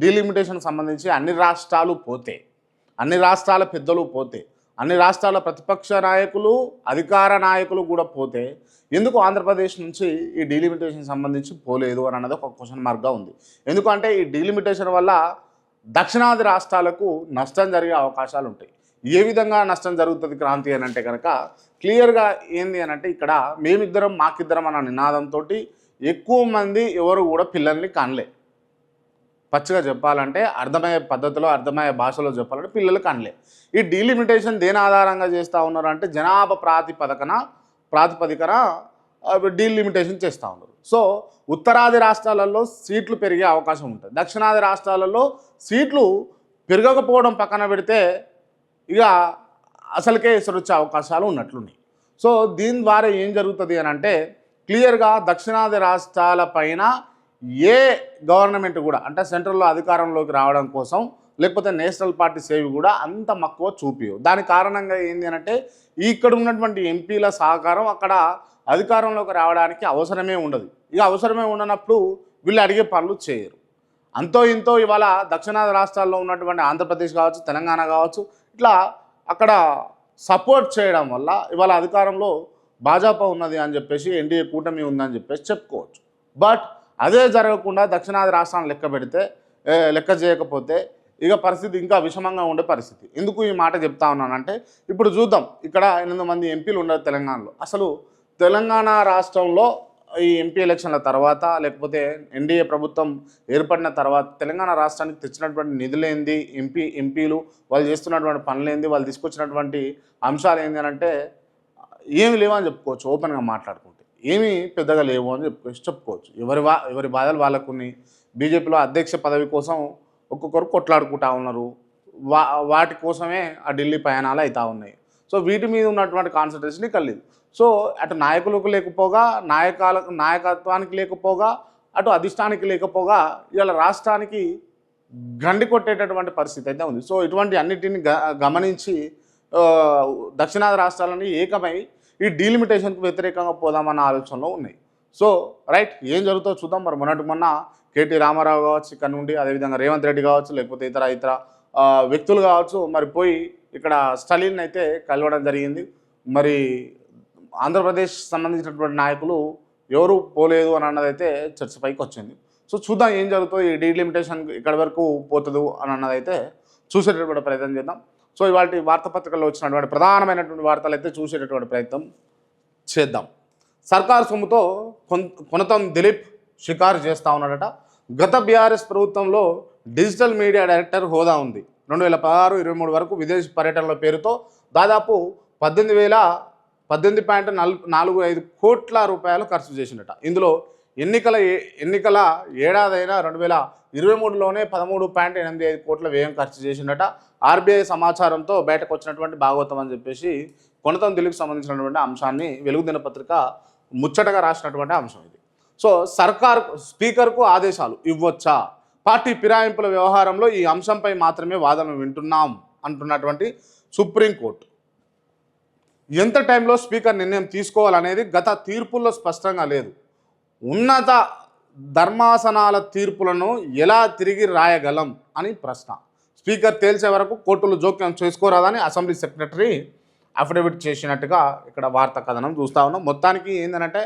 Delimitation సంబంధించి అన్ని రాష్ట్రాలు పోతే, అన్ని రాష్ట్రాల పెద్దలు పోతే, అన్ని రాష్ట్రాల ప్రతిపక్ష నాయకులు, అధికార నాయకులు కూడా పోతే ఎందుకు ఆంధ్రప్రదేశ్ నుంచి ఈ డీలిమిటేషన్ సంబంధించి పోలేదు అని అన్నది ఒక క్వశ్చన్ మార్క్గా ఉంది. ఎందుకంటే ఈ డీలిమిటేషన్ వల్ల దక్షిణాది రాష్ట్రాలకు నష్టం జరిగే అవకాశాలు ఉంటాయి. ఏ విధంగా నష్టం జరుగుతుంది క్రాంతి అని అంటే కనుక క్లియర్గా ఏంది అని అంటే, ఇక్కడ మేమిద్దరం మాకిద్దరం అన్న నినాదంతో ఎక్కువ మంది ఎవరు కూడా పిల్లల్ని కనలే. పచ్చిగా చెప్పాలంటే అర్థమయ్యే పద్ధతిలో, అర్థమయ్యే భాషలో చెప్పాలంటే పిల్లలు కనలే. ఈ డీలిమిటేషన్ దేని ఆధారంగా చేస్తూ ఉన్నారు అంటే జనాభా ప్రాతిపదికన డీలిమిటేషన్ చేస్తూ ఉన్నారు. సో ఉత్తరాది రాష్ట్రాలలో సీట్లు పెరిగే అవకాశం ఉంటుంది. దక్షిణాది రాష్ట్రాలలో సీట్లు పెరగకపోవడం పక్కన పెడితే ఇక అసలుకే ఎసరొచ్చే అవకాశాలు ఉన్నట్లున్నాయి. సో దీని ద్వారా ఏం జరుగుతుంది అని అంటే క్లియర్గా దక్షిణాది రాష్ట్రాల పైన ఏ గవర్నమెంట్ కూడా అంటే సెంట్రల్లో అధికారంలోకి రావడం కోసం లేకపోతే నేషనల్ పార్టీ సేవి కూడా అంత మక్కువ చూపియవు. దానికి కారణంగా ఏంటి అంటే ఇక్కడ ఉన్నటువంటి ఎంపీల సహకారం అక్కడ అధికారంలోకి రావడానికి అవసరమే ఉండదు. ఇక అవసరమే ఉండనప్పుడు వీళ్ళు అడిగే పనులు చేయరు. అంతో ఇంతో ఇవాళ దక్షిణాది రాష్ట్రాల్లో ఉన్నటువంటి ఆంధ్రప్రదేశ్ కావచ్చు, తెలంగాణ కావచ్చు, ఇట్లా అక్కడ సపోర్ట్ చేయడం వల్ల ఇవాళ అధికారంలో భాజపా ఉన్నది అని చెప్పేసి, ఎన్డీఏ కూటమి ఉందని చెప్పేసి చెప్పుకోవచ్చు. బట్ అదే జరగకుండా దక్షిణాది రాష్ట్రాలను లెక్క చేయకపోతే ఇక పరిస్థితి ఇంకా విషమంగా ఉండే పరిస్థితి. ఎందుకు ఈ మాట చెప్తా ఉన్నానంటే ఇప్పుడు చూద్దాం, ఇక్కడ 8 మంది ఎంపీలు ఉన్నారు తెలంగాణలో. అసలు తెలంగాణ రాష్ట్రంలో ఈ ఎంపీ ఎలక్షన్ల తర్వాత లేకపోతే ఎన్డీఏ ప్రభుత్వం ఏర్పడిన తర్వాత తెలంగాణ రాష్ట్రానికి తెచ్చినటువంటి నిధులేంది, ఎంపీలు వాళ్ళు చేస్తున్నటువంటి పనులేంది, వాళ్ళు తీసుకొచ్చినటువంటి అంశాలు ఏంటి అని అంటే ఏమి లేవు అని చెప్పుకోవచ్చు. ఓపెన్గా మాట్లాడుకుంటే ఏమీ పెద్దగా లేవు అని చెప్పుకోవచ్చు. ఎవరి బాధలు వాళ్ళకుని బీజేపీలో అధ్యక్ష పదవి కోసం ఒక్కొక్కరు కొట్లాడుకుంటా ఉన్నారు. వాటి కోసమే ఆ ఢిల్లీ ప్రయాణాలు అవుతూ ఉన్నాయి. సో వీటి మీద ఉన్నటువంటి కాన్సన్ట్రేషన్ ఇక్కడ లేదు. సో అటు నాయకులకు లేకపోగా, నాయకత్వానికి లేకపోగా, అటు అధిష్టానికి లేకపోగా ఇవాళ రాష్ట్రానికి గండి కొట్టేటటువంటి పరిస్థితి అయితే ఉంది. సో ఇటువంటి అన్నిటిని గమనించి దక్షిణాది రాష్ట్రాలని ఏకమై ఈ డీలిమిటేషన్కు వ్యతిరేకంగా పోదామన్న ఆలోచనలో ఉన్నాయి. సో రైట్, ఏం జరుగుతుందో చూద్దాం. మరి మొన్న కేటీ రామారావు కావచ్చు ఇక్కడ నుండి, అదేవిధంగా రేవంత్ రెడ్డి కావచ్చు, లేకపోతే ఇతర వ్యక్తులు కావచ్చు, మరి పోయి ఇక్కడ స్టాలిన్ అయితే కలవడం జరిగింది. మరి ఆంధ్రప్రదేశ్ సంబంధించినటువంటి నాయకులు ఎవరు పోలేదు అని అన్నదైతే చర్చపైకి వచ్చింది. సో చూద్దాం ఏం జరుగుతుందో, ఈ డీలిమిటేషన్ ఇక్కడ వరకు పోతుంది అని అన్నదైతే చూసేటటువంటి ప్రయత్నం చేద్దాం. సో ఇవాళ వార్తాపత్రికల్లో వచ్చినటువంటి ప్రధానమైనటువంటి వార్తలు అయితే చూసేటటువంటి ప్రయత్నం చేద్దాం. సర్కారు సొమ్ముతో కొనతం దిలీప్ షికారు చేస్తూ ఉన్నాడట. గత బీఆర్ఎస్ ప్రభుత్వంలో డిజిటల్ మీడియా డైరెక్టర్ హోదా ఉంది. 2016-23 వరకు విదేశీ పర్యటనల పేరుతో దాదాపు 18.45 కోట్ల రూపాయలు ఖర్చు చేసినట. ఇందులో ఎన్నికల ఏడాదైన 2023లోనే 13.85 కోట్ల వ్యయం ఖర్చు చేసినట. ఆర్బీఐ సమాచారంతో బయటకు వచ్చినటువంటి భాగవతం అని చెప్పేసి కొనతం దిలీప్ సంబంధించినటువంటి అంశాన్ని వెలుగు దినపత్రిక ముచ్చటగా రాసినటువంటి అంశం ఇది. సో స్పీకర్కు ఆదేశాలు ఇవ్వచ్చా? పార్టీ ఫిరాయింపుల వ్యవహారంలో ఈ అంశంపై మాత్రమే వాదనలు వింటున్నాం అంటున్నటువంటి సుప్రీంకోర్టు. ఎంత టైంలో స్పీకర్ నిర్ణయం తీసుకోవాలనేది గత తీర్పుల్లో స్పష్టంగా లేదు. ఉన్నత ధర్మాసనాల తీర్పులను ఎలా తిరిగి రాయగలం అని ప్రశ్న. స్పీకర్ తేల్చే వరకు కోర్టులు జోక్యం చేసుకోరాదని అసెంబ్లీ సెక్రటరీ అఫిడవిట్ చేసినట్టుగా ఇక్కడ వార్తా కథనం చూస్తూ ఉన్నాం. మొత్తానికి ఏంటంటే